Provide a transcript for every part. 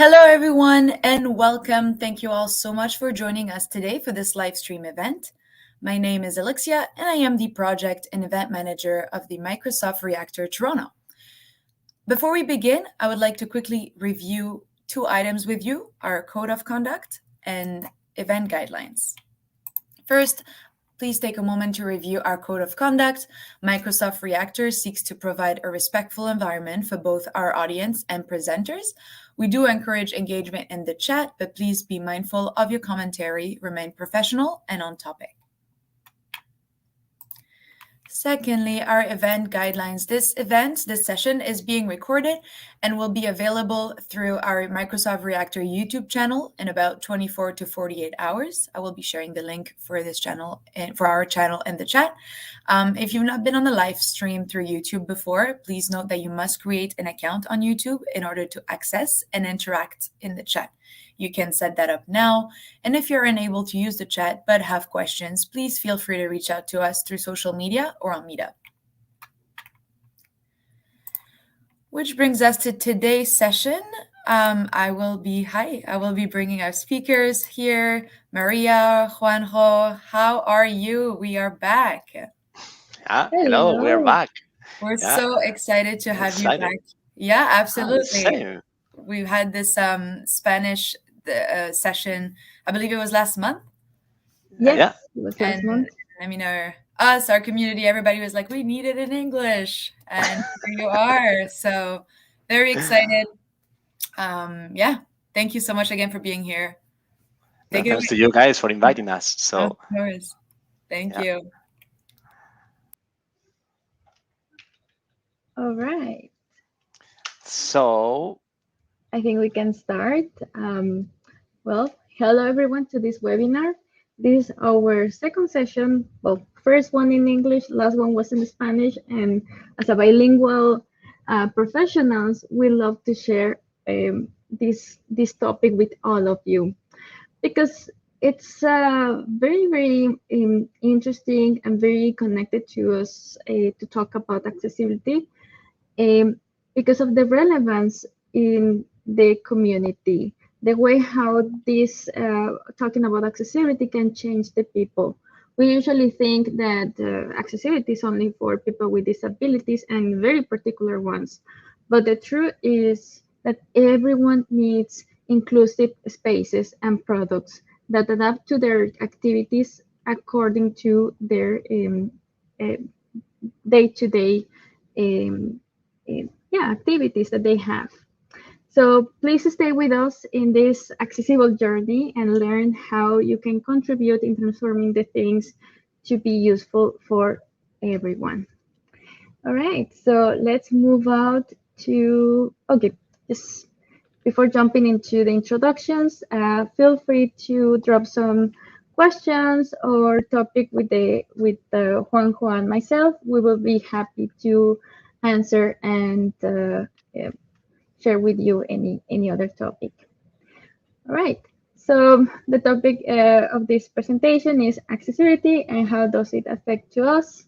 Hello, everyone, and welcome. Thank you all so much for joining us today for this live stream event. My name is Alexia, and I am the project and event manager of the Microsoft Reactor Toronto. Before we begin, I would like to quickly review two items with you, our code of conduct and event guidelines. First, please take a moment to review our code of conduct. Microsoft Reactor seeks to provide a respectful environment for both our audience and presenters. We do encourage engagement in the chat, but please be mindful of your commentary, remain professional and on topic. Secondly, our event guidelines. This session is being recorded and will be available through our Microsoft Reactor YouTube channel in about 24 to 48 hours. I will be sharing the link for this channel and for our channel in the chat. If you've not been on the live stream through YouTube before, please note that you must create an account on YouTube in order to access and interact in the chat. You can set that up now. And if you're unable to use the chat but have questions, please feel free to reach out to us through social media or on Meetup. Which brings us to today's session. I will be bringing our speakers here. Maria, Juanjo, how are you? We are back. Hello, we are back. We're so excited to have you back. Yeah, absolutely. We've had this Spanish session, I believe it was last month. Yes, it was last month. I mean, our community, everybody was like, we need it in English, and here you are. So very excited. Thank you so much again for being here. Thanks to you guys for inviting us. So of course, thank you. All right. So I think we can start. Well, hello everyone to this webinar. This is our second session. Well, first one in English, last one was in Spanish. And as a bilingual professionals, we love to share this topic with all of you because it's very, very interesting and very connected to us to talk about accessibility because of the relevance in the community, the way how this talking about accessibility can change the people. We usually think that accessibility is only for people with disabilities and very particular ones. But the truth is that everyone needs inclusive spaces and products that adapt to their activities according to their day-to-day activities that they have. So please stay with us in this accessible journey and learn how you can contribute in transforming the things to be useful for everyone. All right, so let's move out to, okay, just before jumping into the introductions, feel free to drop some questions or topic with Juanjo and myself. We will be happy to answer and share with you any other topic. All right, so the topic of this presentation is accessibility and how does it affect to us.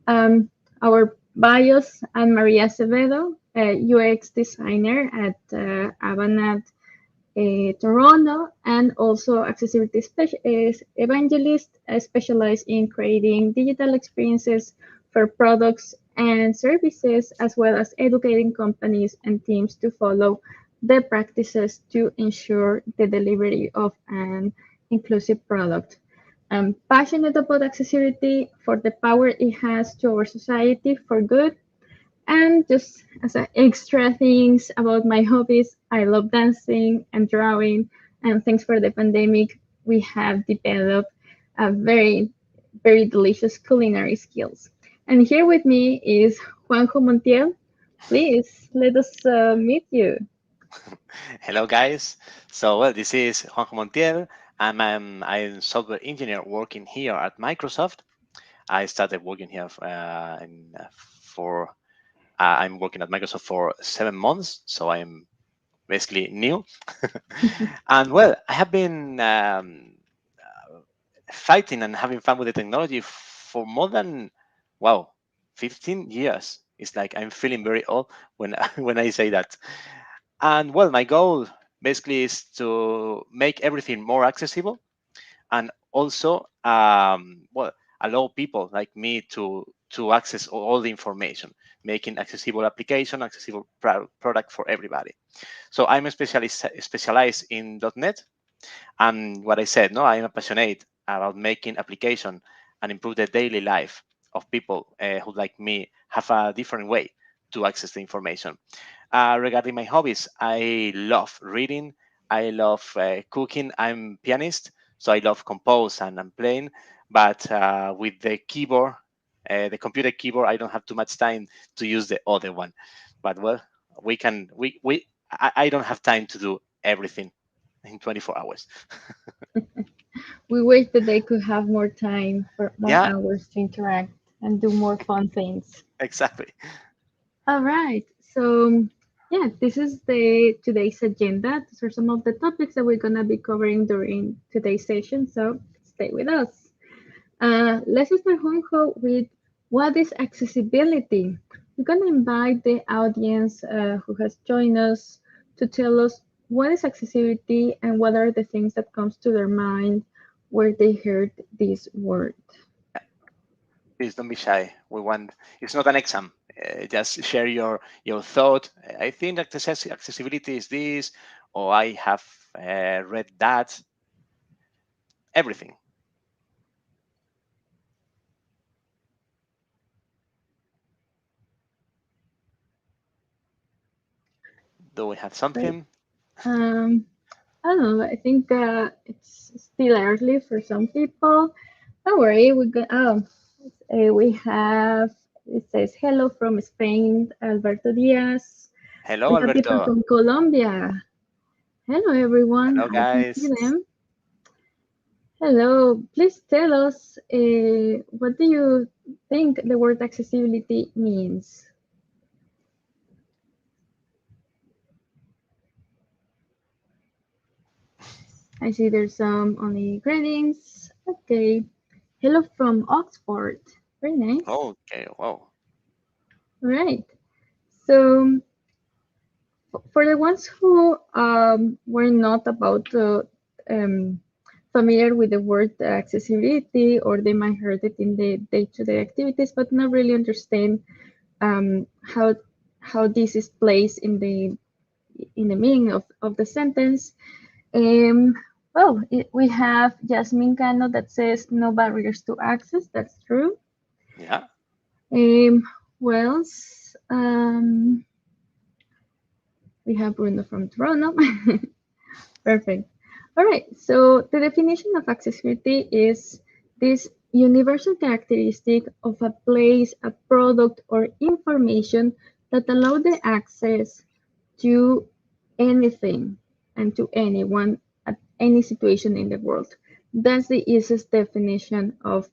Our bios, Anne Maria Acevedo, UX designer at Avanade Toronto, and also accessibility evangelist, specialized in creating digital experiences for products and services, as well as educating companies and teams to follow the practices to ensure the delivery of an inclusive product. I'm passionate about accessibility for the power it has to our society for good. And just as an extra things about my hobbies, I love dancing and drawing. And thanks for the pandemic, we have developed a very, very delicious culinary skills. And here with me is Juanjo Montiel. Please let us meet you. Hello, guys. So, well, this is Juanjo Montiel. I'm software engineer working here at Microsoft. I started working here for I'm working at Microsoft for 7 months, so I'm basically new. And well, I have been fighting and having fun with the technology for more than wow 15 years. It's like I'm feeling very old when when I say that. And well, my goal basically is to make everything more accessible and also well allow people like me to access all the information, making accessible application, accessible product for everybody. So I'm a specialized in .NET, and what I said, no, I'm passionate about making application and improve the daily life of people who, like me, have a different way to access the information. Regarding my hobbies, I love reading. I love cooking. I'm pianist, so I love compose and I'm playing. But with the keyboard, the computer keyboard, I don't have too much time to use the other one. But well, we can. I don't have time to do everything in 24 hours. We wish that they could have more time for more Yeah, hours to interact and do more fun things. exactly. All right. So, yeah, this is the today's agenda. These are some of the topics that we're gonna be covering during today's session. So stay with us. Let's start, Juanjo, with what is accessibility. We're gonna invite the audience who has joined us to tell us what is accessibility and what are the things that comes to their mind where they heard this word. Please don't be shy. We want it's not an exam. Just share your thought. I think that accessibility is this, or I have read that. Everything. Do we have Right. something? Um, I don't know. I think it's still early for some people. Don't worry. We have. It says hello from Spain, Alberto Diaz. Hello, We have people Alberto. from Colombia. Hello, everyone. Hello, I can see guys. them. Hello. Please tell us what do you think the word accessibility means? I see there's some only greetings. Okay. Hello from Oxford. Very nice. Okay. Wow. All right. So for the ones who were not about um, familiar with the word accessibility, or they might heard it in the day-to-day activities, but not really understand um, how how this is placed in the meaning of the sentence. Um, we have Jasmine Cano that says no barriers to access. That's true. Yeah. Who else? We have Bruno from Toronto. Perfect. All right. So the definition of accessibility is this universal characteristic of a place, a product, or information that allow the access to anything and to anyone at any situation in the world. That's the easiest definition of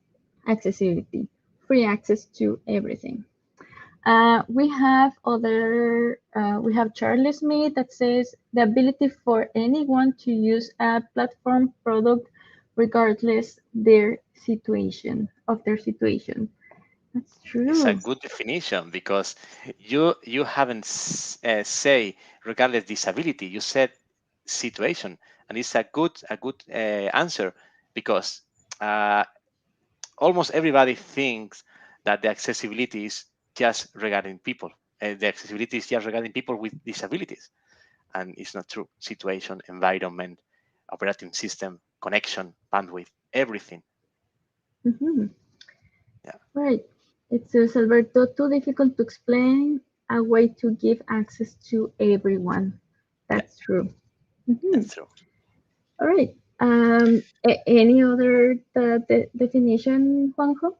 accessibility, free access to everything. We have Charlie Smith that says the ability for anyone to use a platform product regardless their situation. That's It's a true. good definition because you haven't say regardless disability. You said situation, and it's a good answer because uh, almost everybody thinks that the accessibility is just regarding people. The accessibility is just regarding people with disabilities, and it's not true. Situation, environment, operating system, connection, bandwidth, everything. Mhm. Yeah, Right. It says, Alberto, too difficult to explain, a way to give access to everyone. yeah, That's true. Mhm. that's true. All right. Any other definition, Juanjo?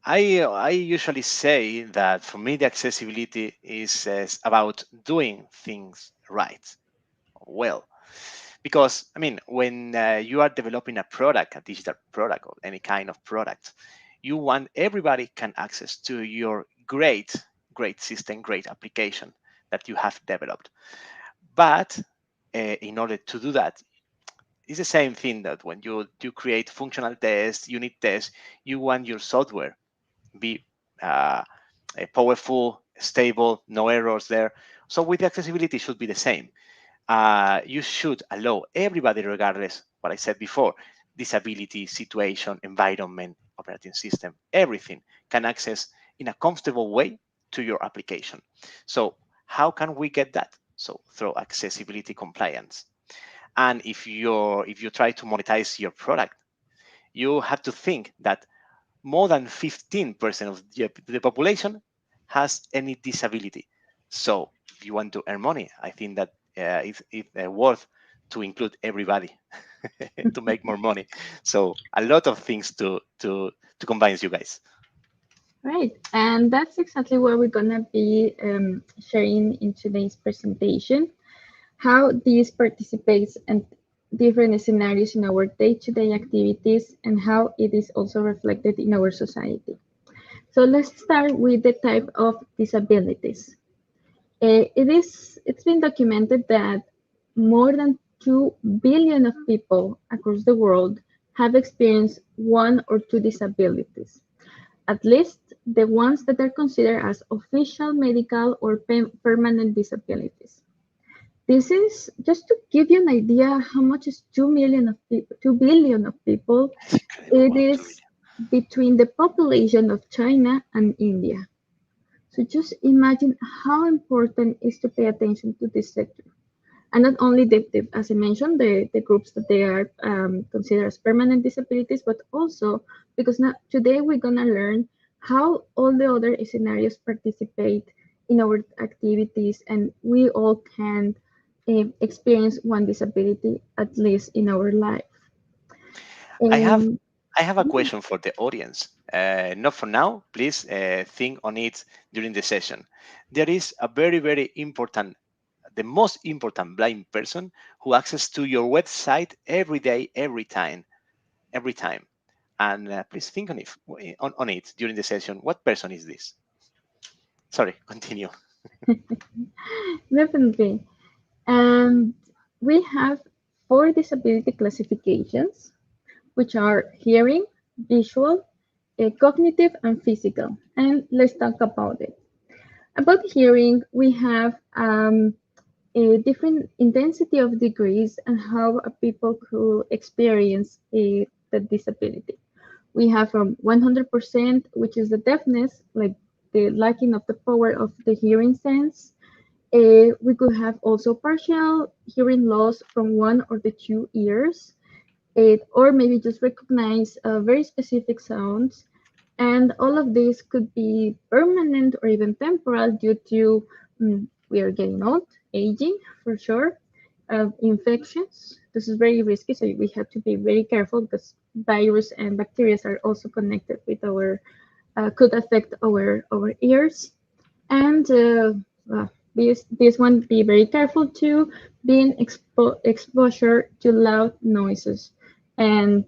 I usually say that for me the accessibility is about doing things right? Well, because I mean, when you are developing a product, a digital product or any kind of product, you want everybody can access to your great system, great application that you have developed. But in order to do that, it's the same thing that when you create functional tests, unit tests, you want your software be uh, powerful, stable, no errors there. So with the accessibility, it should be the same. You should allow everybody, regardless what I said before, disability, situation, environment, operating system, everything can access in a comfortable way to your application. So how can we get that? So through accessibility compliance. And if you try to monetize your product, you have to think that more than 15% of the population has any disability. So if you want to earn money, I think that it's worth to include everybody to make more money. So a lot of things to combine you guys. Right, and that's exactly what we're gonna be sharing in today's presentation, how this participates in different scenarios in our day-to-day activities and how it is also reflected in our society. So let's start with the type of disabilities. It's been documented that more than 2 billion of people across the world have experienced one or two disabilities, at least the ones that are considered as official medical or permanent disabilities. This is just to give you an idea how much is 2 million of people, 2 billion of people. It's incredible. It Wow, is between the population of China and India. So just imagine how important it is to pay attention to this sector. And not only as I mentioned, the groups that they are considered as permanent disabilities, but also because now today we're gonna learn how all the other scenarios participate in our activities, and we all can experience one disability at least in our life. I have Um, I have a question for the audience. Not for now. Please think on it during the session. There is a very important, the most important blind person who access to your website every day, every time. And please think on it during the session. What person is this? Sorry, continue. Definitely. And we have four disability classifications, which are hearing, visual, cognitive, and physical. And let's talk about it. About hearing, we have a different intensity of degrees and how people could experience the disability. We have from 100%, which is the deafness, like the lacking of the power of the hearing sense. We could have also partial hearing loss from one or the two ears, or maybe just recognize very specific sounds. And all of this could be permanent or even temporal due to we are getting old, aging for sure, infections. This is very risky, so we have to be very careful because virus and bacteria are also connected with our, could affect our ears. And this one, be very careful to being exposure to loud noises. And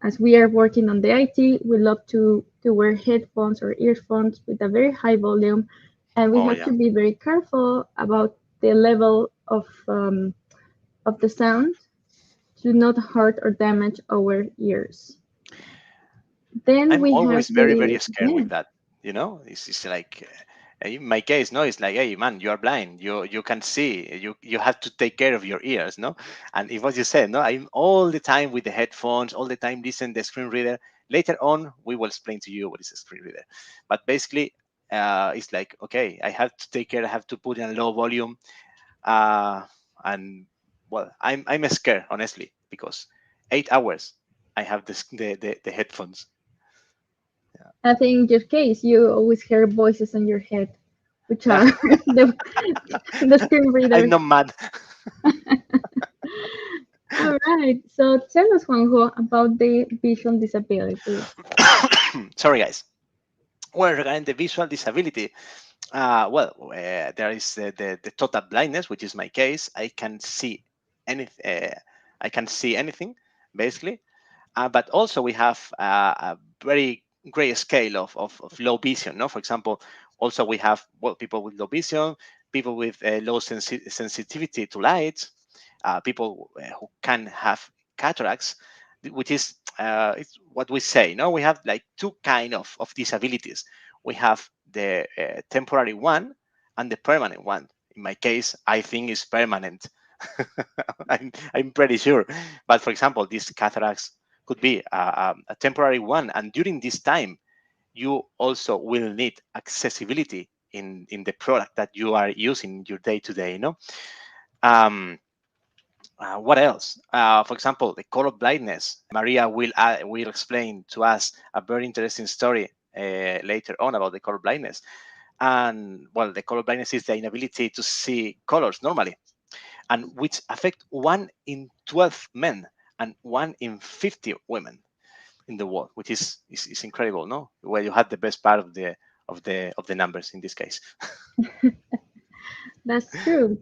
as we are working on the IT, we love to wear headphones or earphones with a very high volume, and we Oh have yeah. to be very careful about the level of the sound to not hurt or damage our ears. Then I'm we have always very the scared yeah. with that. It's like in my case, no, it's like, hey man, you are blind. You can see. You have to take care of your ears, no. And if what you said, no, I'm all the time with the headphones, all the time listen the screen reader. Later on, we will explain to you what is a screen reader. But basically, it's like, okay, I have to take care. I have to put in a low volume. Uh, and well, I'm scared honestly because 8 hours I have the headphones. I think in your case, you always hear voices in your head, which are the screen I'm reader. not mad. All right. So tell us, Juanjo, about the visual disabilities. Sorry, guys. Well, regarding the visual disability, There is the total blindness, which is my case. I can see anything. I can see anything, basically. But also we have a very great scale of low vision. No, for example, also we have people with low vision, people with low sensitivity to light, people who can have cataracts, which is it's what we say. No, we have like two kind of disabilities. We have the temporary one and the permanent one. In my case, I think it's permanent. I'm pretty sure. But for example, these cataracts could be a temporary one, and during this time, you also will need accessibility in the product that you are using your day to day. No. Um, what else? For example, the color blindness. Maria will explain to us a very interesting story later on about the color blindness. And well, the color blindness is the inability to see colors normally, and which affect 1 in 12 men and 1 in 50 women in the world, which is incredible, no? Where you had the best part of the numbers in this case. That's true.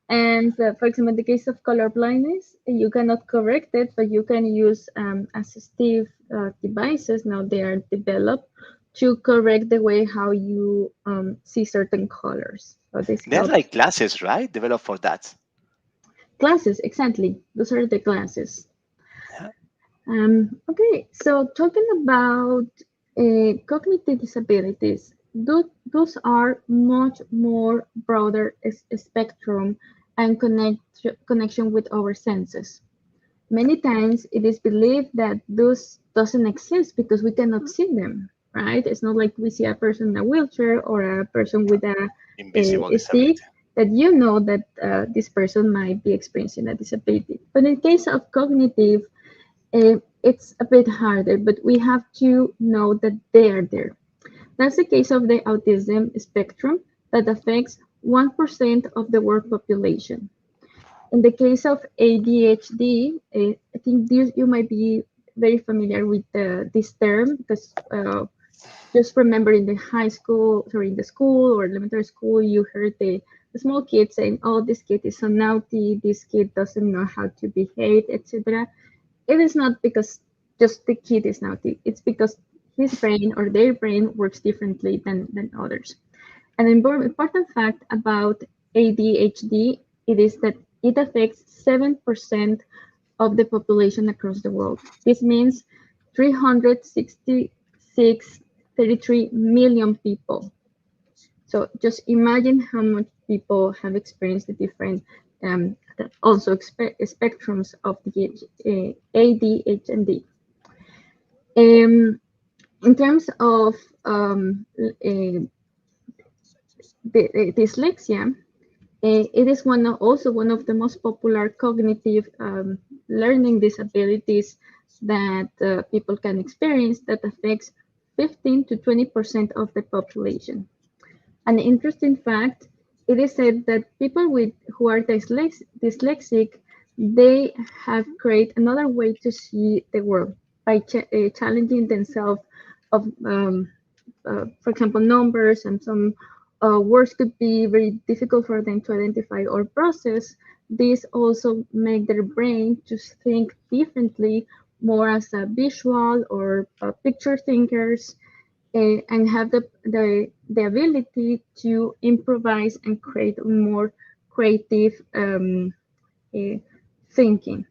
And for example, in the case of color blindness, you cannot correct it, but you can use assistive devices. Now they are developed to correct the way how you see certain colors. So this They're helps. like glasses, right? Developed for that. Glasses, exactly. Those are the glasses. Yeah. Okay, so talking about cognitive disabilities, those are much more broader spectrum and connection with our senses. Many times it is believed that those doesn't exist because we cannot see them, right? It's not like we see a person in a wheelchair or a person with Invisible a stick disability. that you know that this person might be experiencing a disability. But in case of cognitive, it's a bit harder, but we have to know that they are there. That's the case of the autism spectrum that affects 1% of the world population. In the case of ADHD, I think you might be very familiar with this term because just remember in the in the school or elementary school, you heard the small kids saying, "Oh, this kid is so naughty. This kid doesn't know how to behave, etc." It is not because just the kid is naughty. It's because his brain or their brain works differently than others. An important fact about ADHD it is that it affects 7% of the population across the world. This means 333 million people. So just imagine how much people have experienced the different also spectrums of the ADHD. In terms of dyslexia, it is also one of the most popular cognitive learning disabilities that people can experience that affects 15 to 20% of the population. An interesting fact, it is said that people who are dyslexic, they have created another way to see the world by challenging themselves of for example, numbers and some words could be very difficult for them to identify or process. These also make their brain to think differently, more as a visual or picture thinkers, and have the ability to improvise and create more creative uh, thinking.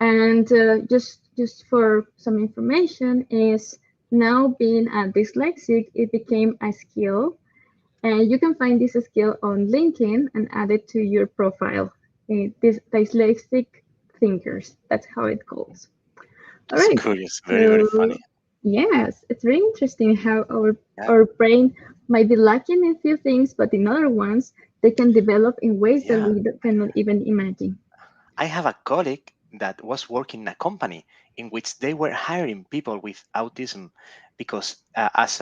And just for some information is now being a dyslexic, it became a skill. And you can find this skill on LinkedIn and add it to your profile. This dyslexic thinkers, that's how it goes. All That's right. curious. Very, very So funny. yes, it's very interesting how Yeah. our brain might be lacking in a few things, but in other ones, they can develop in ways that Yeah. we cannot even imagine. I have a colleague that was working in a company in which they were hiring people with autism because as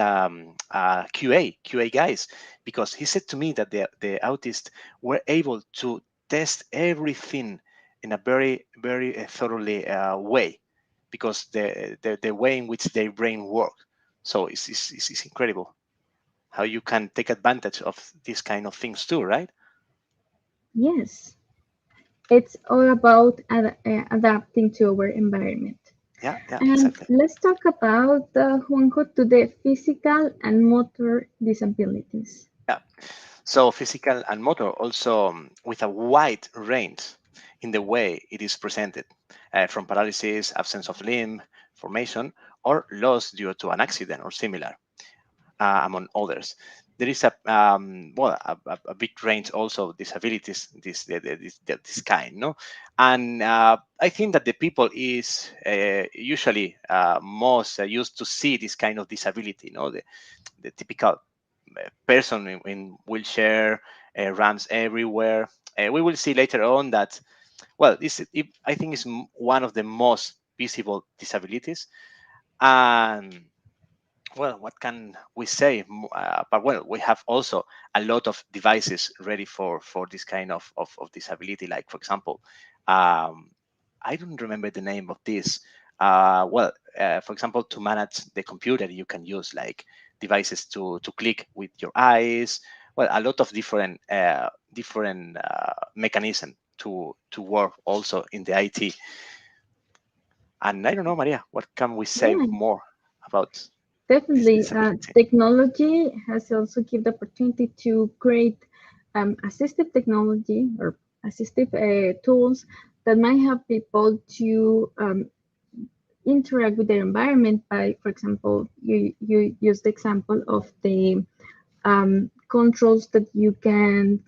QA guys, because he said to me that the autists were able to test everything in a very, very thoroughly way because the way in which their brain worked. So it's incredible how you can take advantage of these kind of things too, right? Yes, it's all about adapting to our environment. Yeah, yeah, And exactly. let's talk about Juanjo, to the physical and motor disabilities. Yeah. So physical and motor also with a wide range in the way it is presented, from paralysis, absence of limb formation, or loss due to an accident or similar, among others. There is a big range also of disabilities this kind, no, and I think that the people is usually most used to see this kind of disability, the typical person in wheelchair runs everywhere. We will see later on that, well, I think is one of the most visible disabilities. And well, what can we say? But well, we have also a lot of devices ready for this kind of disability. Like for example, um, I don't remember the name of this. For example, to manage the computer, you can use like devices to click with your eyes. Well, a lot of different mechanism to work also in the IT. And I don't know, Maria, what can we say Yeah, more about this definitely. disability? Technology has also given the opportunity to create assistive technology or assistive tools that might help people to interact with their environment by, for example, you use the example of the controls that you can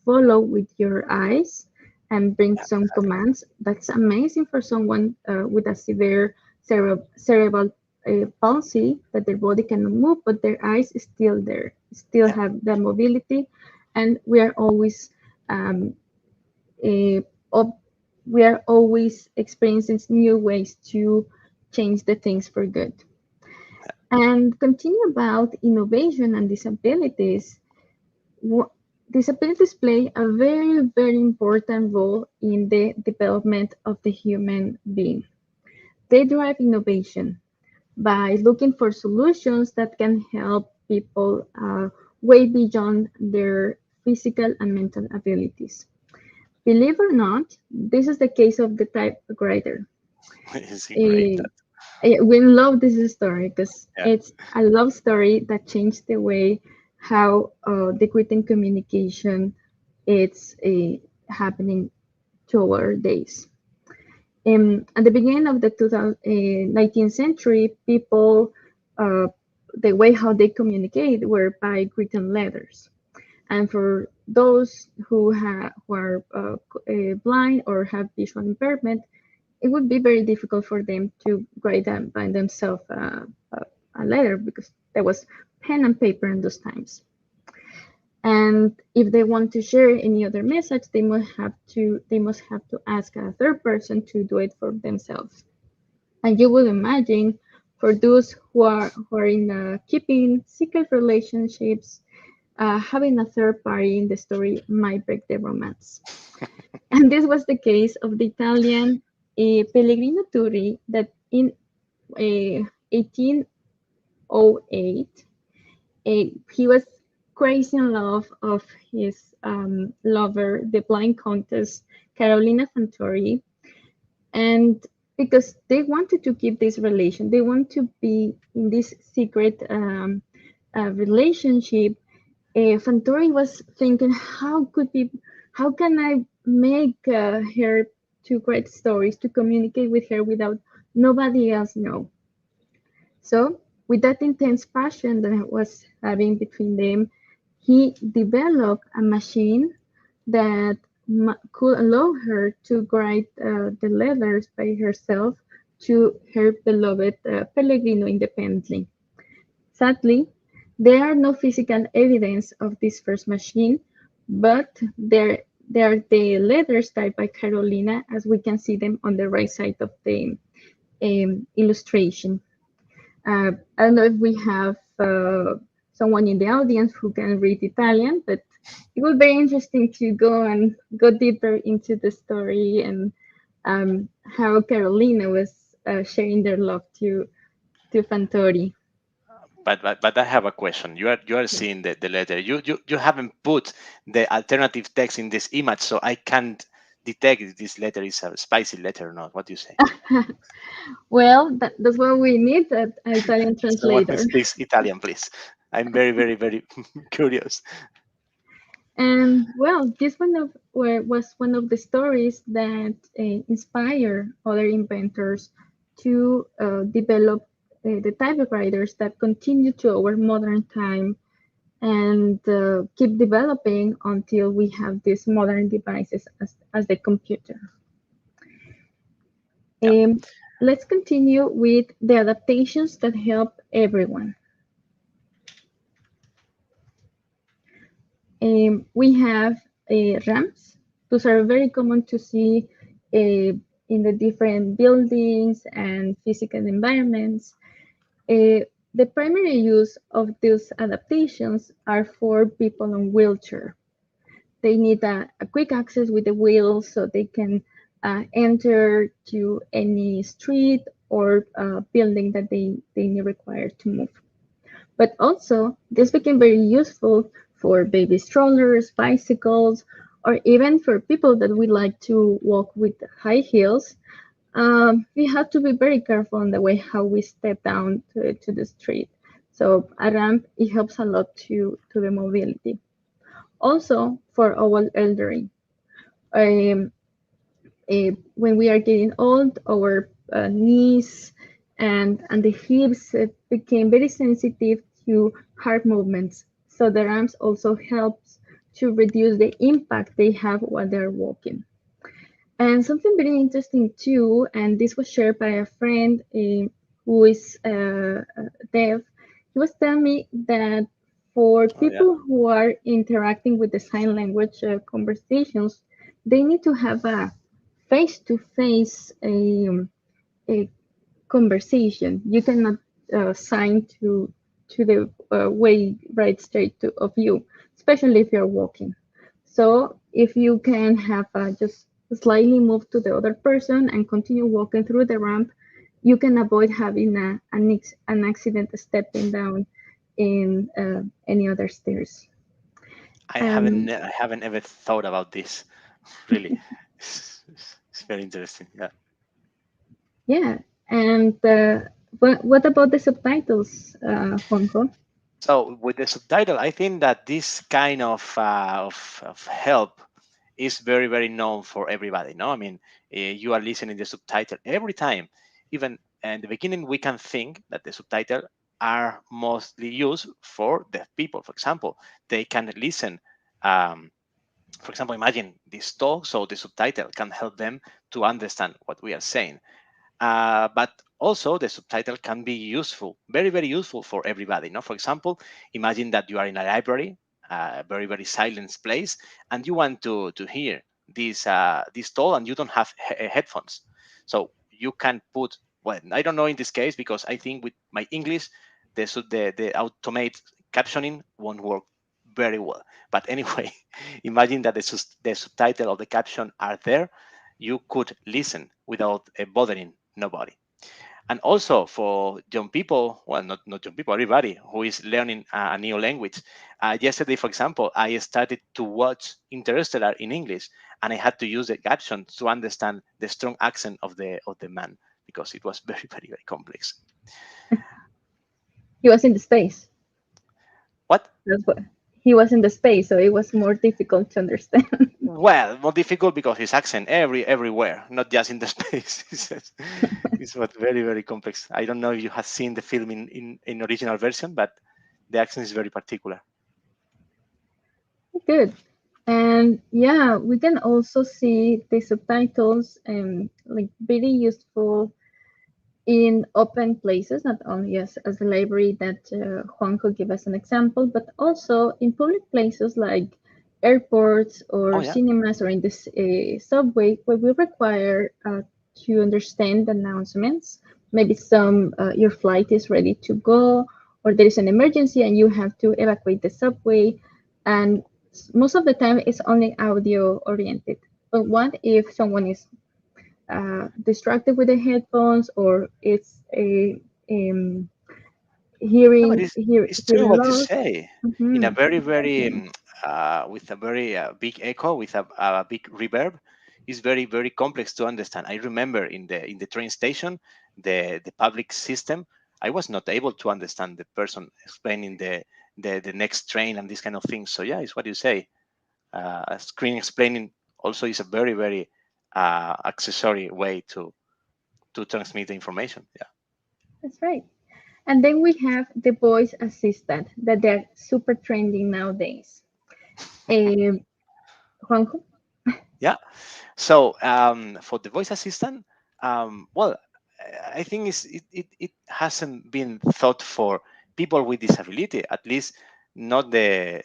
follow with your eyes and bring Yeah, some exactly. commands. That's amazing for someone with a severe cerebral palsy, that their body cannot move, but their eyes is still there, still Yeah, have the mobility, and we are always um, uh, op- we are always experiencing new ways to change the things for good. And continue about innovation and disabilities. Disabilities play a very, very important role in the development of the human being. They drive innovation by looking for solutions that can help people way beyond their physical and mental abilities. Believe or not, this is the case of the typewriter. it's great. Eh, we love this story because Yeah, it's a love story that changed the way how the written communication it's happening to our days. At the beginning of the 19th century, people, uh, the way how they communicate were by written letters. And for those who are blind or have visual impairment, it would be very difficult for them to write them by themselves a letter because there was pen and paper in those times. And if they want to share any other message, they must have to ask a third person to do it for themselves. And you would imagine, for those who are in keeping secret relationships, having a third party in the story might break the romance. And this was the case of the Italian Pellegrino Turri, that in 1808 he was crazy in love of his lover, the blind countess Carolina Fantori, and because they wanted to keep this relation, they want to be in this secret relationship. Fantori was thinking, how can I make her to write stories to communicate with her without nobody else know? So, with that intense passion that I was having between them, he developed a machine that could allow her to write the letters by herself to her beloved Pellegrino independently. Sadly, there are no physical evidence of this first machine, but there are the letters typed by Carolina, as we can see them on the right side of the illustration. I don't know if we have someone in the audience who can read Italian, but it would be very interesting to go deeper into the story and how Carolina was sharing their love to Fantori. But I have a question. You are seeing the letter. You haven't put the alternative text in this image, so I can't detect if this letter is a spicy letter or not. What do you say? Well, that's why we need an Italian Someone who translator. speaks Italian, please. I'm very, very, very curious. And well, this one of where was one of the stories that inspire other inventors to develop the typewriters that continue to our modern time and keep developing until we have these modern devices as the computer. Yeah. Um, let's continue with the adaptations that help everyone. We have ramps. Those are very common to see in the different buildings and physical environments. The primary use of these adaptations are for people on wheelchair. They need a quick access with the wheels so they can enter to any street or building that they need require to move. But also, this became very useful for baby strollers, bicycles, or even for people that would like to walk with high heels. We have to be very careful on the way how we step down to the street. So a ramp, it helps a lot to the mobility. Also, for our elderly, um, when we are getting old, our knees and the hips became very sensitive to hard movements. So the ramps also helps to reduce the impact they have while they're walking. And something very interesting too, and this was shared by a friend who is deaf. He was telling me that for Oh yeah. people who are interacting with the sign language conversations, they need to have a face-to-face a conversation. You cannot sign to the way right straight of you, especially if you're walking. So if you can have just slightly move to the other person and continue walking through the ramp, you can avoid having an accident stepping down in any other stairs. Um, I haven't ever thought about this. Really, it's very interesting. Yeah. yeah, and what about the subtitles, Juanjo? So with the subtitle, I think that this kind of help is very, very known for everybody. No, I mean, you are listening the subtitle every time. Even in the beginning, we can think that the subtitle are mostly used for deaf people. For example, they can listen. Um, for example, imagine this talk, so the subtitle can help them to understand what we are saying. But also the subtitle can be useful, very, very useful for everybody. No, for example, imagine that you are in a library, a very, very silent place, and you want to hear this talk, and you don't have headphones. So you can put, well, I don't know in this case because I think with my English, the automate captioning won't work very well. But anyway, imagine that the subtitle or the caption are there. You could listen without bothering nobody. And also for young people, well, not young people, everybody who is learning a new language. Yesterday, for example, I started to watch Interstellar in English, and I had to use the caption to understand the strong accent of the man because it was very, very, very complex. He was in the space. What? That's what he was in the space, so it was more difficult to understand. Well, more difficult because his accent everywhere, not just in the space. It's what very, very complex. I don't know if you have seen the film in original version, but the accent is very particular. Good. And yeah, we can also see the subtitles like very useful in open places, not only as the library that Juan could give us an example, but also in public places like airports Oh or yeah. cinemas or in this subway where we require to understand announcements. Maybe your flight is ready to go or there is an emergency and you have to evacuate the subway. And most of the time it's only audio oriented. But what if someone is distracted with the headphones or it's a Yeah, but it's true hearing what you loss. say. In a Hmm. very, very, Yeah, with a very big echo, with a big reverb, it's very, very complex to understand. I remember in the train station, the public system, I was not able to understand the person explaining the next train and these kind of things. So yeah, it's what you say. Screen explaining also is a very, very accessory way to transmit the information. Yeah. that's right. And then we have the voice assistant that they're super trending nowadays. Um, Juanjo? Yeah. So for the voice assistant, well, I think it hasn't been thought for people with disability, at least not the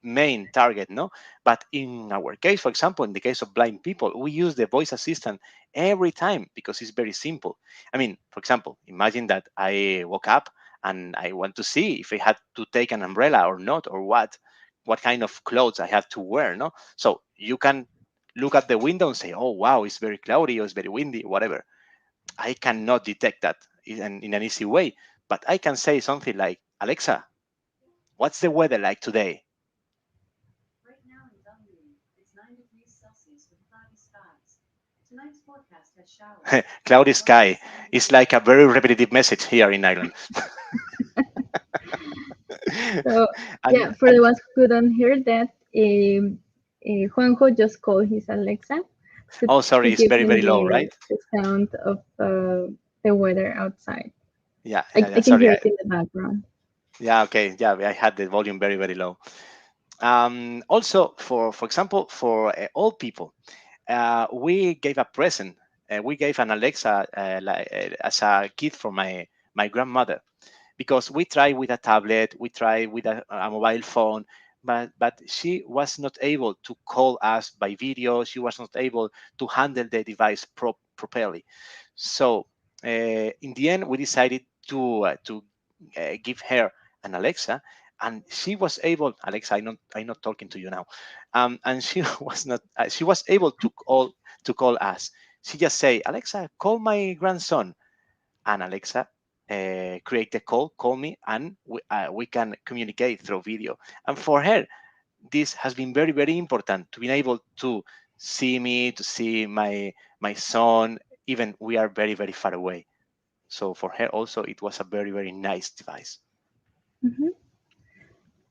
main target, no. But in our case, for example, in the case of blind people, we use the voice assistant every time because it's very simple. I mean, for example, imagine that I woke up and I want to see if I had to take an umbrella or not, or what kind of clothes I have to wear, no. So you can look at the window and say, oh, wow, it's very cloudy or it's very windy, whatever. I cannot detect that in an easy way. But I can say something like, Alexa, what's the weather like today? Right now in Dunleary, it's 9 degrees Celsius with cloudy skies. Tonight's forecast has showers. Cloudy Low sky is 7 is degrees. like a very repetitive message here in Ireland. So and yeah, for the ones who couldn't hear that, Juanjo just called his Alexa oh, to sorry, it's give very, him very low, right? the sound of the weather outside. Yeah, yeah, I yeah. can Sorry. hear it in the background. Yeah, okay. Yeah, I had the volume very, very low. Also, for example, for old people, we gave a present. We gave an Alexa as a gift for my grandmother, because we tried with a tablet, we tried with a mobile phone, but she was not able to call us by video. She was not able to handle the device properly. So in the end, we decided to give her an Alexa, and she was able. Alexa, I'm not talking to you now, and she was not. She was able to call us. She just say, Alexa, call my grandson, and Alexa create a call me, and we can communicate through video. And for her, this has been very, very important to be able to see me, to see my son, even we are very, very far away. So for her also, it was a very, very nice device. Mhm.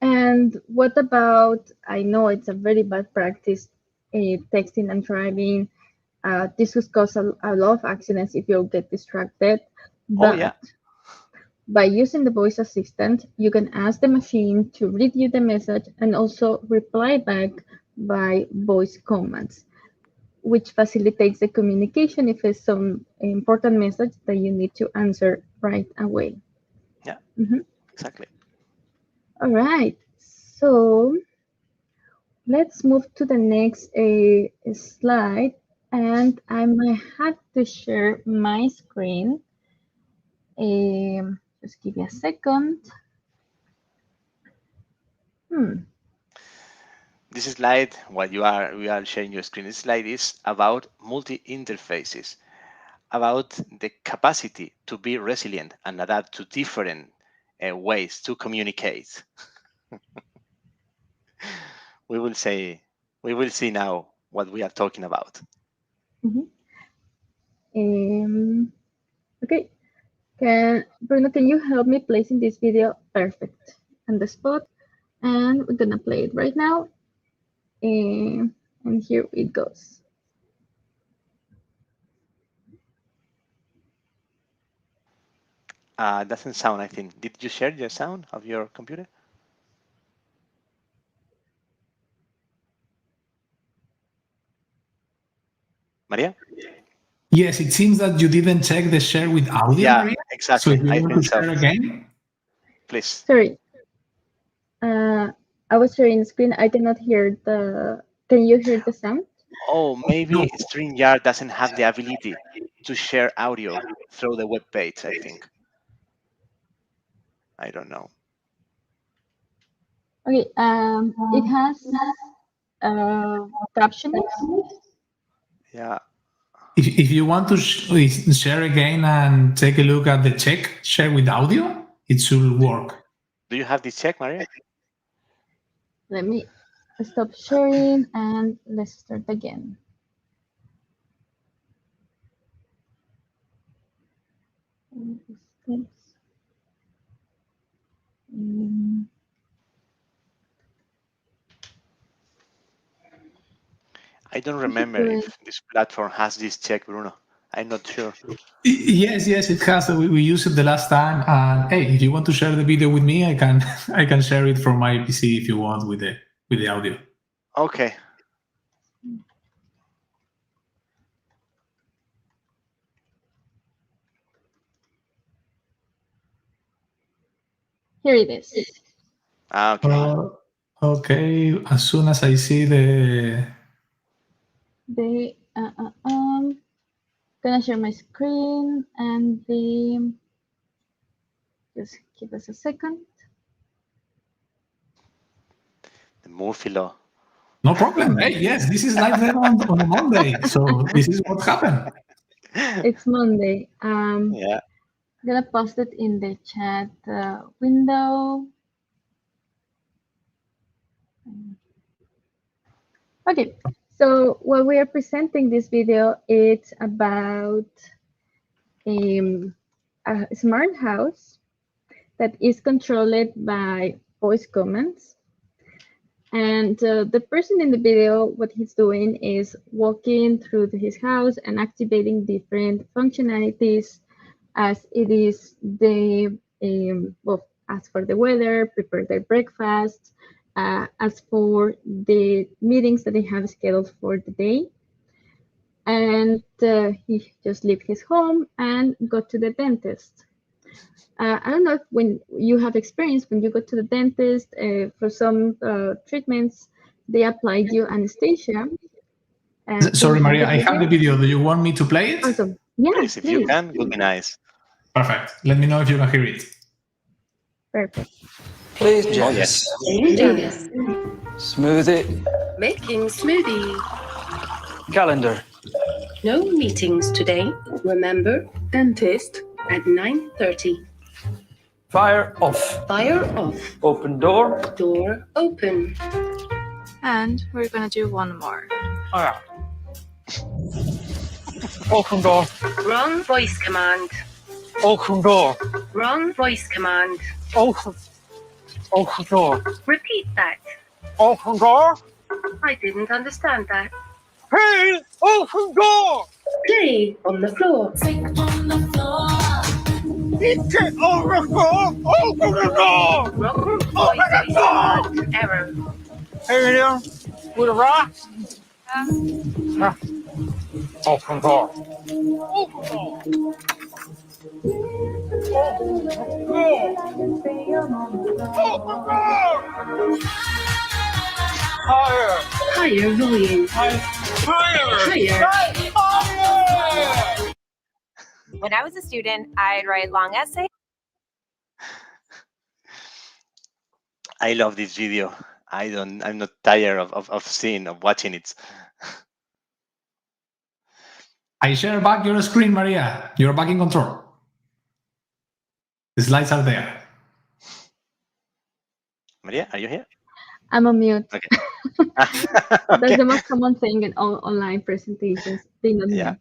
And what about, I know it's a very bad practice, texting and driving. This could cause a lot of accidents if you get distracted. Oh yeah, But by using the voice assistant, you can ask the machine to read you the message and also reply back by voice commands, which facilitates the communication if it's some important message that you need to answer right away. yeah, Mhm. exactly. All right. So let's move to the next slide. And I might have to share my screen. Just give me a second. Hmm. This slide, while we are sharing your screen, this slide is about multi interfaces, about the capacity to be resilient and adapt to different ways to communicate. we will say we will see now what we are talking about. Mhm. Um, okay. Bruno, can you help me placing this video perfect on the spot? And we're gonna play it right now. And here it goes. Doesn't sound, I think. Did you share the sound of your computer, Maria? Yes, it seems that you didn't check the share with audio, Yeah, Maria. So exactly. if you I want think to so. share again, Please. Sorry, I was sharing the screen. I cannot hear the. Can you hear the sound? Oh, no. maybe StreamYard doesn't have the ability to share audio through the web page, I think. I don't know. Okay. It has captioning. Yeah. If you want to share again and take a look at the check, share with audio, it should work. Do you have this check, Maria? Let me stop sharing and let's start again. I don't remember if this platform has this check, Bruno. I'm not sure. Yes, it has. We used it the last time. And hey, if you want to share the video with me, I can I can share it from my PC if you want with the audio. Okay. Here it is. Okay. Okay. As soon as I see the Gonna share my screen and just give us a second. The Murphy law. no problem. Hey, yes, this is live there on a Monday, so this is what happened. It's Monday. Yeah. Gonna post it in the chat window. Okay, so what we are presenting this video, it's about a smart house that is controlled by voice commands. And the person in the video, what he's doing is walking through his house and activating different functionalities as it is the, well, as for the weather, prepare their breakfast, as for the meetings that they have scheduled for the day. And he just leave his home and go to the dentist. I don't know if when you have experience when you go to the dentist for some treatments, they applied you anesthesia. Sorry, Maria, I have the video. Do you want me to play it? Awesome. Yeah, Please, if you can, would be nice. Perfect. Let me know if you can hear it. Perfect. Please, Oh, Jess. yes. Smoothie. Making smoothie. Calendar. No meetings today. Remember, dentist at 9:30. Fire off. Fire off. Open door. Door open. And we're gonna do one more. Oh, yeah. Open door. Wrong voice command. Open door. Wrong voice command. Open. Open door. Repeat that. Open door. I didn't understand that. Please, open door. Play on the floor. Get on the floor. Open the door. Wrong Open the voice door. command. Error. Hey, there. With a rock. Open door. Open door. Open door. Higher. Higher volume. Higher. Higher. Higher. When I was a student, I'd write long essays. I love this video. I'm not tired of watching it. I share back your screen, Maria. You're back in control. The slides are there. Maria, are you here? I'm on mute. Okay. That's the most common thing in all online presentations. Being on Yeah.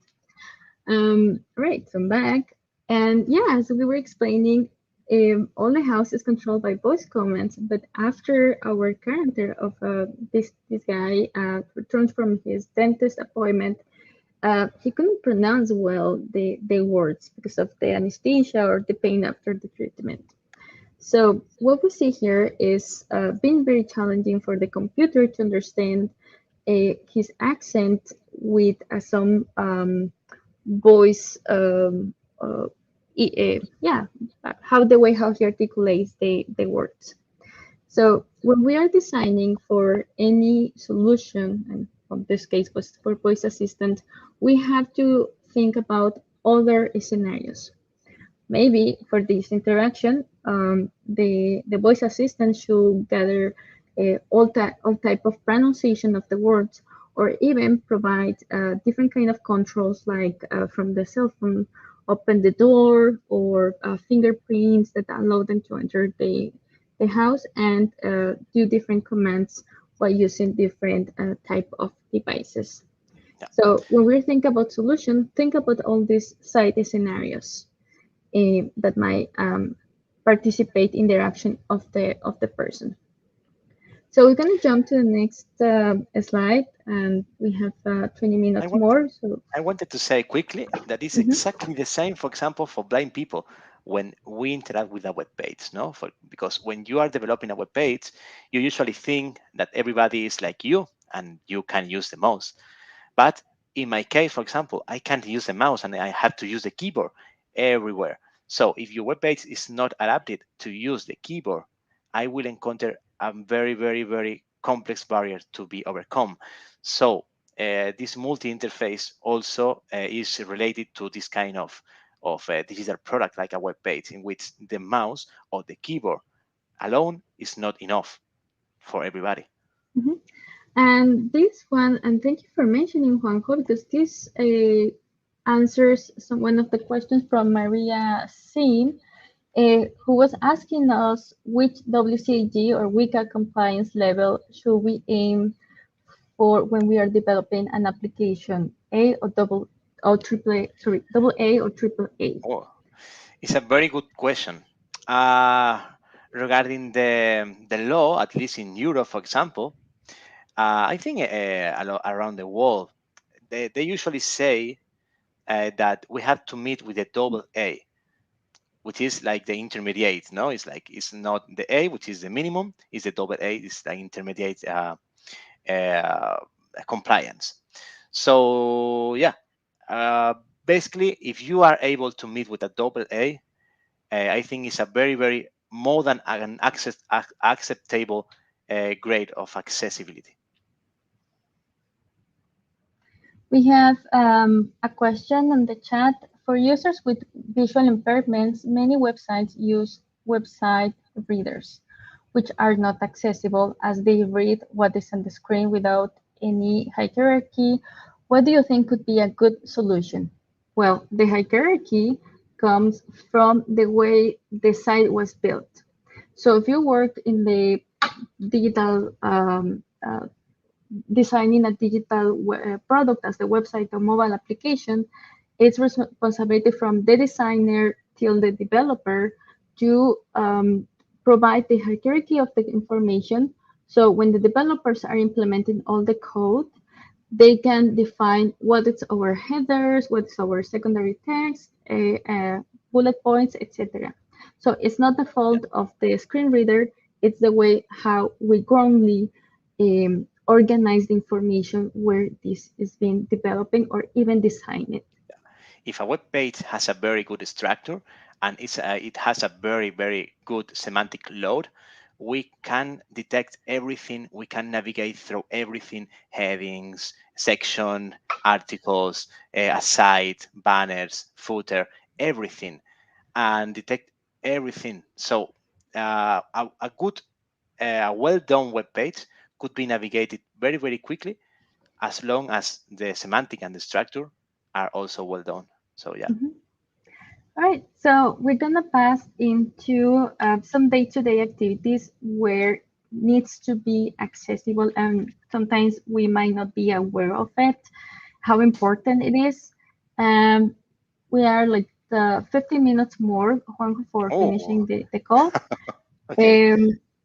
mute. Right, so I'm back. And yeah, so we were explaining all the house is controlled by voice commands, but after our character of this guy returns from his dentist appointment, he couldn't pronounce well the words because of the anesthesia or the pain after the treatment. So what we see here is being very challenging for the computer to understand his accent with some voice, how he articulates the words. So when we are designing for any solution, and in this case was for voice assistant, we have to think about other scenarios. Maybe for this interaction, the voice assistant should gather all type of pronunciation of the words, or even provide different kind of controls like from the cell phone, open the door, or fingerprints that allow them to enter the house and do different commands while using different type of devices. Yeah. So when we think about solution, think about all these side scenarios that might participate in the action of the person. So we're going to jump to the next slide, and we have 20 I minutes want more. So I wanted to say quickly that it's mhm, exactly the same, for example, for blind people when we interact with a web page, no? Because when you are developing a web page, you usually think that everybody is like you and you can use the mouse. But in my case, for example, I can't use the mouse and I have to use the keyboard everywhere. So if your web page is not adapted to use the keyboard, I will encounter a very, very, very complex barrier to be overcome. So this multi-interface also is related to this kind of digital product like a web page in which the mouse or the keyboard alone is not enough for everybody. mhm. And this one, and thank you for mentioning Juanjo, because this answers one of the questions from Maria Sin, who was asking us which WCAG or WCAG compliance level should we aim for when we are developing an application, A or double or triple A, sorry, double A or triple A. Oh, it's a very good question. Uh, Regarding the law, at least in Europe, for example, I think around the world, they usually say that we have to meet with a double A, which is like the intermediate. No, it's like it's not the A, which is the minimum. It's the double A, it's the intermediate uh, compliance. So yeah, uh, basically, if you are able to meet with a double A, I think it's a very, very more than an acceptable grade of accessibility. We have a question on the chat. For users with visual impairments, many websites use website readers, which are not accessible as they read what is on the screen without any hierarchy. What do you think could be a good solution? Well, the hierarchy comes from the way the site was built. So if you work in the digital designing a digital product as a website or mobile application, it's responsibility from the designer till the developer to provide the hierarchy of the information. So when the developers are implementing all the code, they can define what is our headers, what's our secondary text, bullet points, etc. So it's not the fault of the screen reader, it's the way how we wrongly organize the information where this is being developing or even designed. If a web page has a very good structure and it has a very, very good semantic load, we can detect everything, we can navigate through everything, headings, section, articles, a site, banners, footer, everything, and detect everything. So a good, well-done web page could be navigated very, very quickly as long as the semantic and the structure are also well done. So yeah. Mhm. All right, so we're gonna pass into some day-to-day activities where needs to be accessible, and sometimes we might not be aware of it, how important it is. We are like 15 minutes more, Juan, for Oh, finishing the call. okay.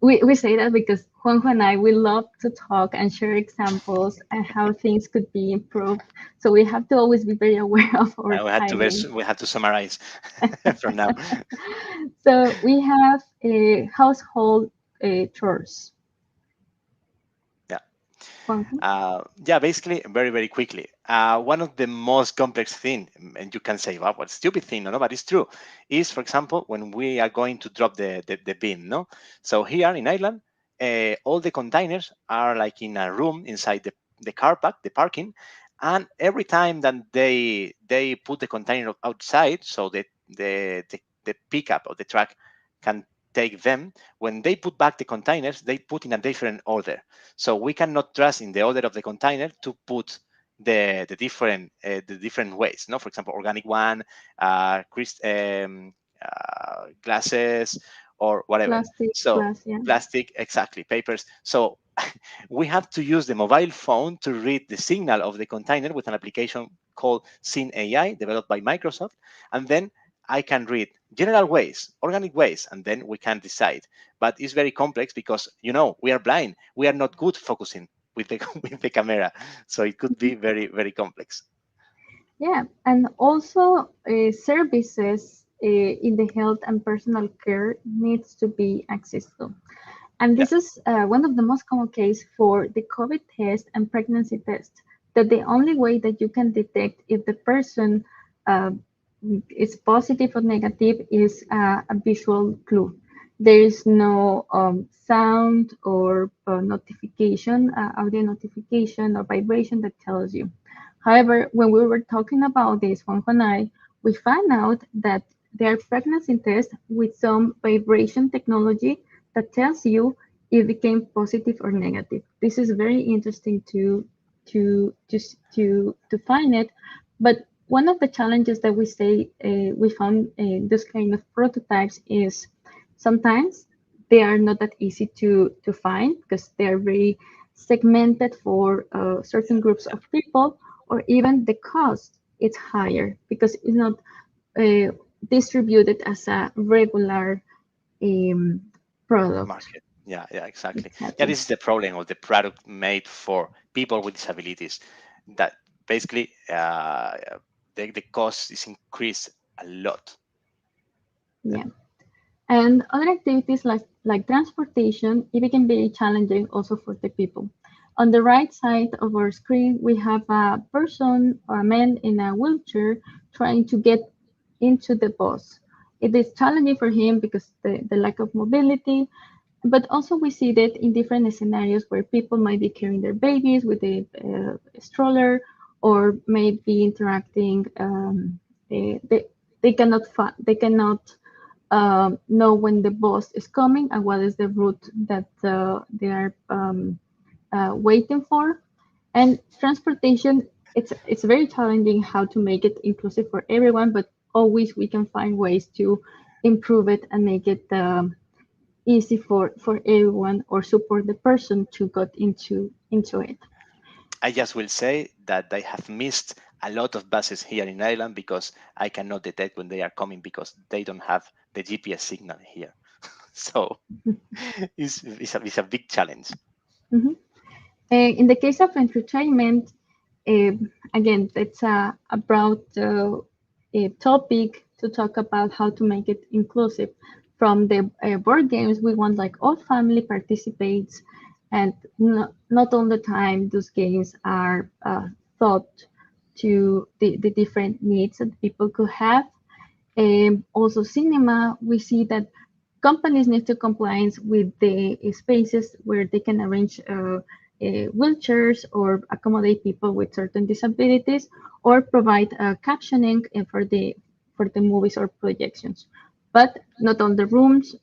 We say that because Juanjo and I, we love to talk and share examples and how things could be improved. So we have to always be very aware of our timing. We had to summarize from now. So we have a household chores. Yeah. Juanjo? Yeah, basically, very, very quickly. One of the most complex thing, and you can say, well, what stupid thing, no, but it's true, is, for example, when we are going to drop the bin, no? So here in Ireland, all the containers are like in a room inside the car park, the parking, and every time that they put the container outside, so that the pickup of the truck can take them. When they put back the containers, they put in a different order. So we cannot trust in the order of the container to put the different ways. No, for example, organic one, glasses or whatever. Plastic, So glass, yeah. plastic, exactly, papers. So we have to use the mobile phone to read the signal of the container with an application called Syn AI, developed by Microsoft, and then I can read general ways, organic ways, and then we can decide. But it's very complex because we are blind. We are not good focusing with the with the camera, so it could be very very complex. Yeah, and also services in the health and personal care needs to be accessible. And Yeah, this is one of the most common case for the COVID test and pregnancy test, that the only way that you can detect if the person uh, is positive or negative is a visual clue. There is no sound or notification, audio notification or vibration that tells you. However, when we were talking about this, Juanjo and I, we found out that there are pregnancy tests with some vibration technology that tells you if it became positive or negative. This is very interesting to find it. But one of the challenges that we say we found in this kind of prototypes is sometimes they are not that easy to find because they are very segmented for certain groups yeah. of people, or even the cost is higher because it's not uh, distributed as a regular um, product. Market. Yeah, yeah, exactly. Yeah, Exactly. this is the problem of the product made for people with disabilities. That basically the cost is increased a lot. Yeah. And other activities like transportation, it became very challenging also for the people. On the right side of our screen, we have a person or a man in a wheelchair trying to get into the bus. It is challenging for him because the lack of mobility, but also we see that in different scenarios where people might be carrying their babies with a stroller or may be interacting. They cannot they cannot know when the bus is coming and what is the route that they are waiting for. And transportation, it's very challenging how to make it inclusive for everyone, but always we can find ways to improve it and make it easy for everyone or support the person to get into it. I just will say that I have missed a lot of buses here in Ireland because I cannot detect when they are coming because they don't have the GPS signal here. So it's a big challenge. Mhm. In the case of entertainment, again, that's a broad topic to talk about how to make it inclusive. From the board games, we want like all family participates, and not all the time those games are thought to the different needs that people could have. Also, cinema, we see that companies need to comply with the spaces where they can arrange wheelchairs or accommodate people with certain disabilities, or provide captioning for the movies or projections. But not all the rooms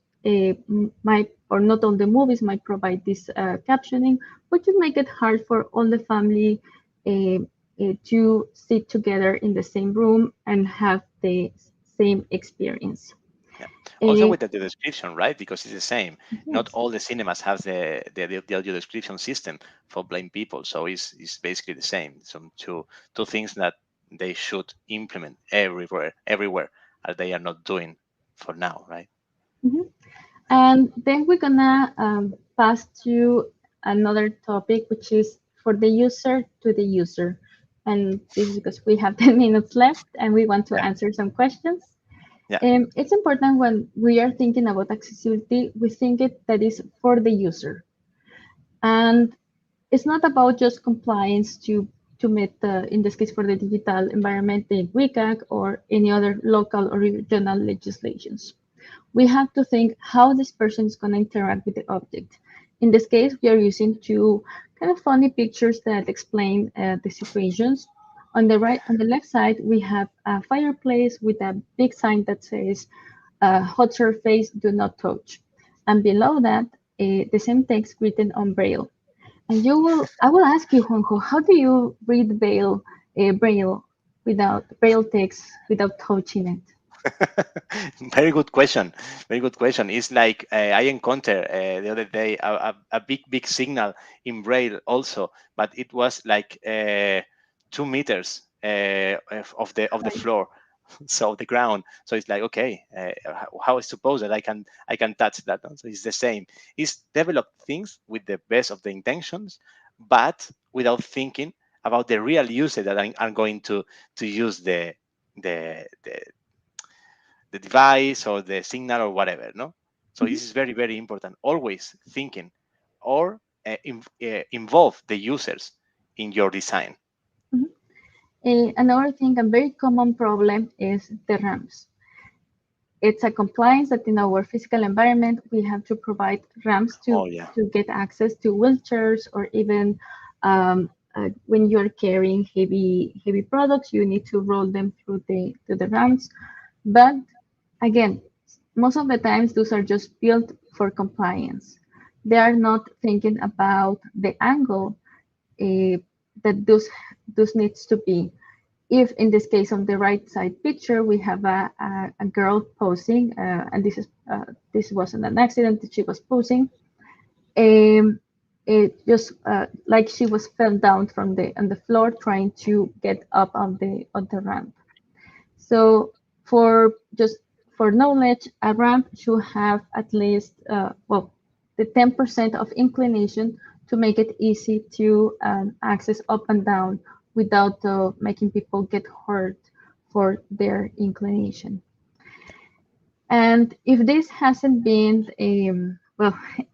might, or not all the movies might provide this captioning, which would make it hard for all the family to sit together in the same room and have the same experience. Yeah. Also Uh, with the description, right? Because it's the same. Not yes. all the cinemas have the audio description system for blind people, so it's basically the same. Some two things that they should implement everywhere, as they are not doing for now, right? Mhm. And then we're gonna pass to another topic, which is for the user to the user. And this is because we have 10 minutes left and we want to Yeah, answer some questions. yeah, It's important when we are thinking about accessibility, we think it that is for the user. And it's not about just compliance to meet the, in this case for the digital environment, the WCAG or any other local or regional legislations. We have to think how this person is going to interact with the object. In this case, we are using two kind of funny pictures that explain the situations. On the left side, we have a fireplace with a big sign that says hot surface, do not touch. And below that, the same text written on Braille. And I will ask you, Juanjo, how do you read Braille text without touching it? Very good question. Very good question. It's like I encountered the other day a big signal in Braille also, but it was like 2 meters of the Right. floor, so the ground. So it's like, okay, how I suppose that I can touch that. So it's the same. It's developed things with the best of the intentions, but without thinking about the real usage that I'm going to use the the the device or the signal or whatever. No, so Mhm, this is very important. Always thinking or involve the users in your design. mhm. Another thing, a very common problem is the ramps. It's a compliance that in our physical environment, we have to provide ramps Oh yeah. to get access to wheelchairs, or even when you're carrying heavy products, you need to roll them through the ramps. But again, most of the times those are just built for compliance. They are not thinking about the angle uh, that those needs to be. If in this case on the right side picture we have a girl posing, and this wasn't an accident, she was posing, um, it just like she was fell down from the on the floor trying to get up on the ramp. So for just for knowledge, a ramp should have at least the 10% of inclination to make it easy to access up and down without making people get hurt for their inclination. And if this hasn't been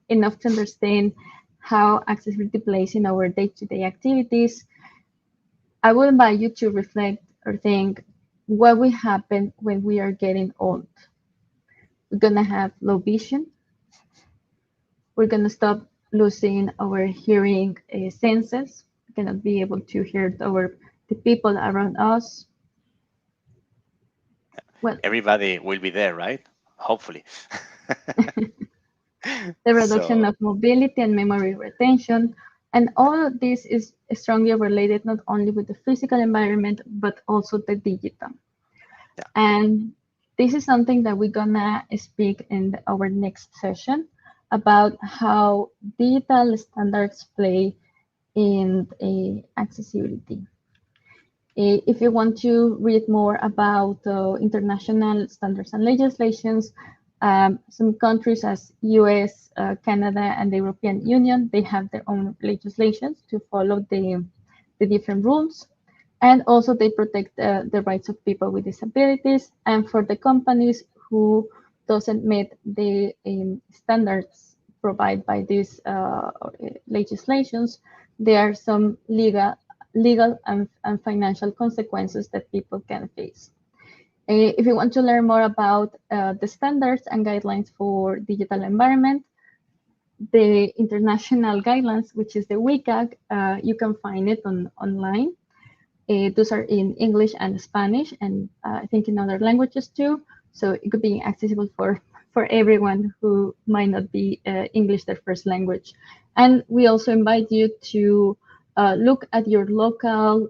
enough to understand how accessibility plays in our day-to-day activities, I will invite you to reflect or think what will happen when we are getting old. We're gonna have low vision. We're gonna stop losing our hearing senses. We cannot be able to hear the people around us. Well, Everybody will be there, right? Hopefully. the reduction So of mobility and memory retention, and all of this is strongly related not only with the physical environment but also the digital. yeah, And this is something that we're gonna speak in our next session about how digital standards play in accessibility. If you want to read more about international standards and legislations, some countries as US, Canada, and the European Union, they have their own legislations to follow the different rules. And also they protect the rights of people with disabilities. And for the companies who doesn't meet the standards provided by these legislations, there are some legal and financial consequences that people can face. If you want to learn more about the standards and guidelines for digital environment, the international guidelines, which is the WCAG, you can find it online. Those are in English and Spanish, and I think in other languages too. So it could be accessible for everyone who might not be English their first language. And we also invite you to look at your local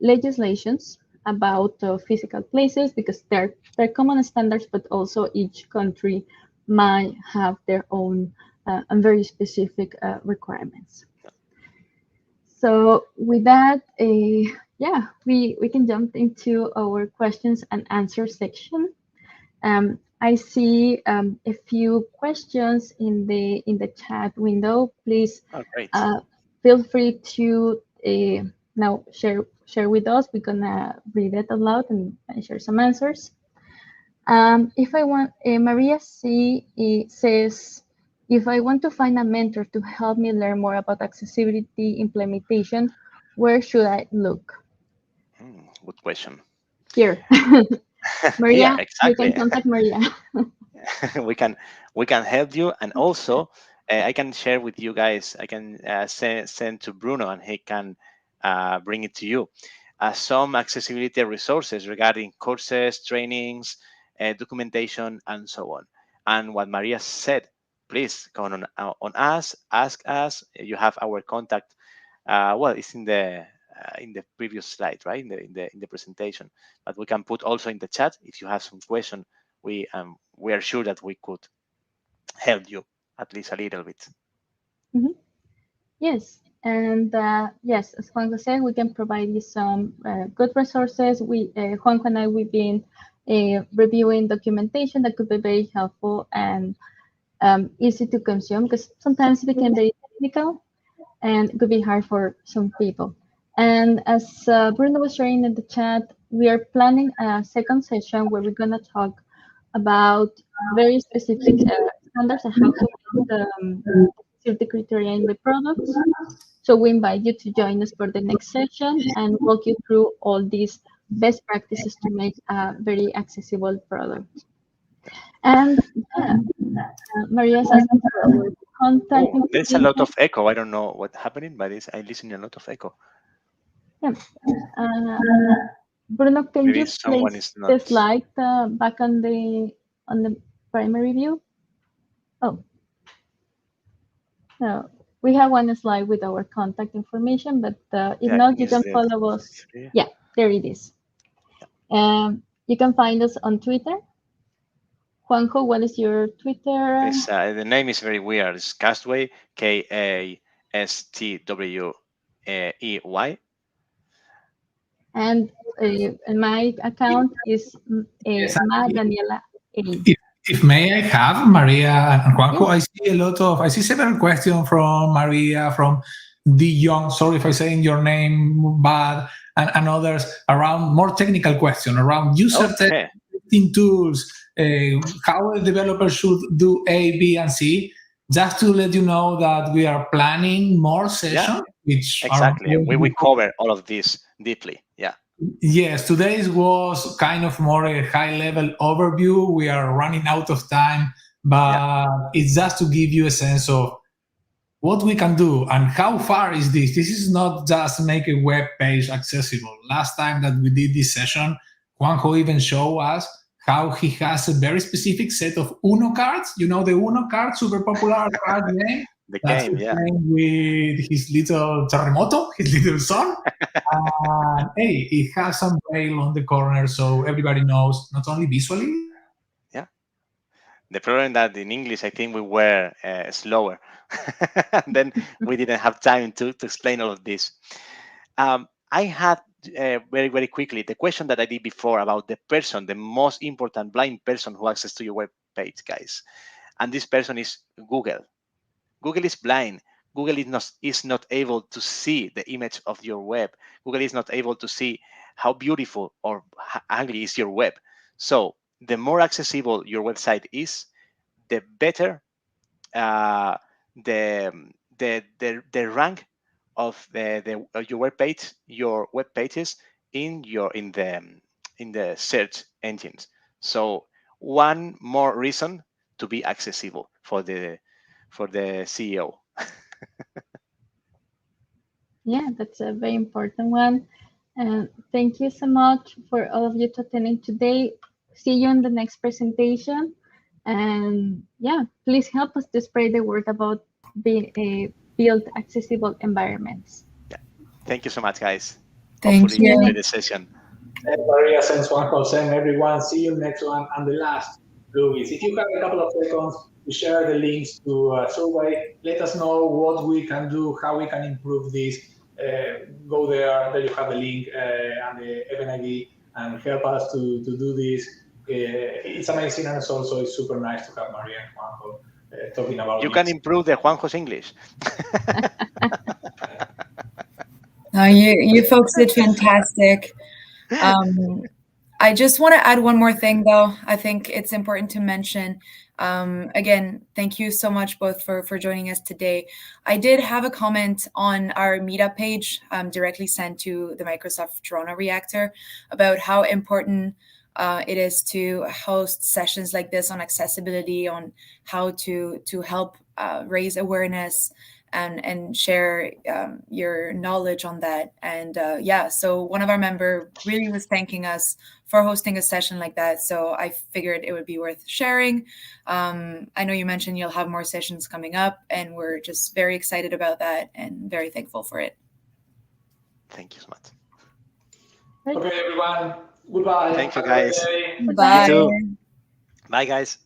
legislations about physical places, because they're common standards, but also each country might have their own and very specific requirements. So with that, yeah, we can jump into our questions and answer section. I see a few questions in the chat window. Please oh, great. feel free to now share with us. We're gonna read it aloud and share some answers. If I want, Maria C says, if I want to find a mentor to help me learn more about accessibility implementation, where should I look? Good question. Here. Here, Maria, you can exactly. contact Maria. we can help you, and also I can share with you guys. I can send to Bruno, and he can bring it to you. Some accessibility resources regarding courses, trainings, documentation, and so on. And what Maria said, please come on us, ask us. You have our contact. Well, it's in the previous slide, right? In the presentation, but we can put also in the chat if you have some question. We are sure that we could help you at least a little bit. Yes, and yes, as Juanjo said, we can provide you some good resources. Juanjo and I, we've been reviewing documentation that could be very helpful and easy to consume, because sometimes it became very technical and it could be hard for some people. And as Bruno was sharing in the chat, we are planning a second session where we're going to talk about very specific standards and how to build the criteria in the products. So we invite you to join us for the next session and walk you through all these best practices to make a very accessible product. And yeah, Maria's asking for our contact There's a information. lot of echo. I don't know what's happening, but I listen a lot of echo. Yeah. Bruno, can Maybe you someone place is not. the slide back on the primary view? Oh, no. We have one slide with our contact information, but if Yeah, I not, think you it's can the follow us. 3. Yeah, there it is. You can find us on Twitter. Juanjo, what is your Twitter? It's, the name is very weird. It's Castway, Kastwey. And my account is Ma Daniela A. If may I have Maria and Juanjo, Yes. I see several questions from Maria, from the young, sorry if I saying your name bad, and others around more technical question around user testing tools, how a developer should do A, B, and C. Just to let you know that we are planning more sessions, which exactly. are We cover all of this deeply. Yeah. Yes, today's was kind of more a high-level overview. We are running out of time, but it's just to give you a sense of what we can do and how far is this. This is not just make a web page accessible. Last time that we did this session, Juanjo even showed us how he has a very specific set of Uno cards. You know the Uno card, super popular card game? That's playing with his little terremoto, his little son. Hey, it has some braille on the corner, so everybody knows, not only visually. Yeah. The problem that in English, I think we were slower. And then we didn't have time to explain all of this. I had very, very quickly the question that I did before about the person, the most important blind person who access to your web page, guys. And this person is Google. Google is blind. Google is not able to see the image of your web. Google is not able to see how beautiful or ugly is your web. So the more accessible your website is, the better the rank of your web pages in the search engines. So one more reason to be accessible for the CEO. Yeah, that's a very important one. And thank you so much for all of you attending today. See you in the next presentation. And yeah, please help us to spread the word about being build accessible environments. Yeah. Thank you so much, guys. Thank Hopefully you. you enjoyed the session. Maria, thanks 1%, everyone. See you next one. And the last, Luis, if you have a couple of seconds to share the links to survey, let us know what we can do, how we can improve this. Go there you have the link and the event ID, and help us to do this. It's amazing, and it's super nice to have Maria and Juanjo talking about You this. can improve the Juanjo's English. You folks did fantastic. I just want to add one more thing, though. I think it's important to mention. Again, thank you so much both for joining us today. I did have a comment on our meetup page directly sent to the Microsoft Toronto Reactor about how important it is to host sessions like this on accessibility, on how to help raise awareness and share your knowledge on that. And so one of our member really was thanking us for hosting a session like that. So I figured it would be worth sharing. I know you mentioned you'll have more sessions coming up, and we're just very excited about that and very thankful for it. Thank you so much. Okay, everyone. Goodbye. Thank you, guys. Bye. You too. Bye, guys.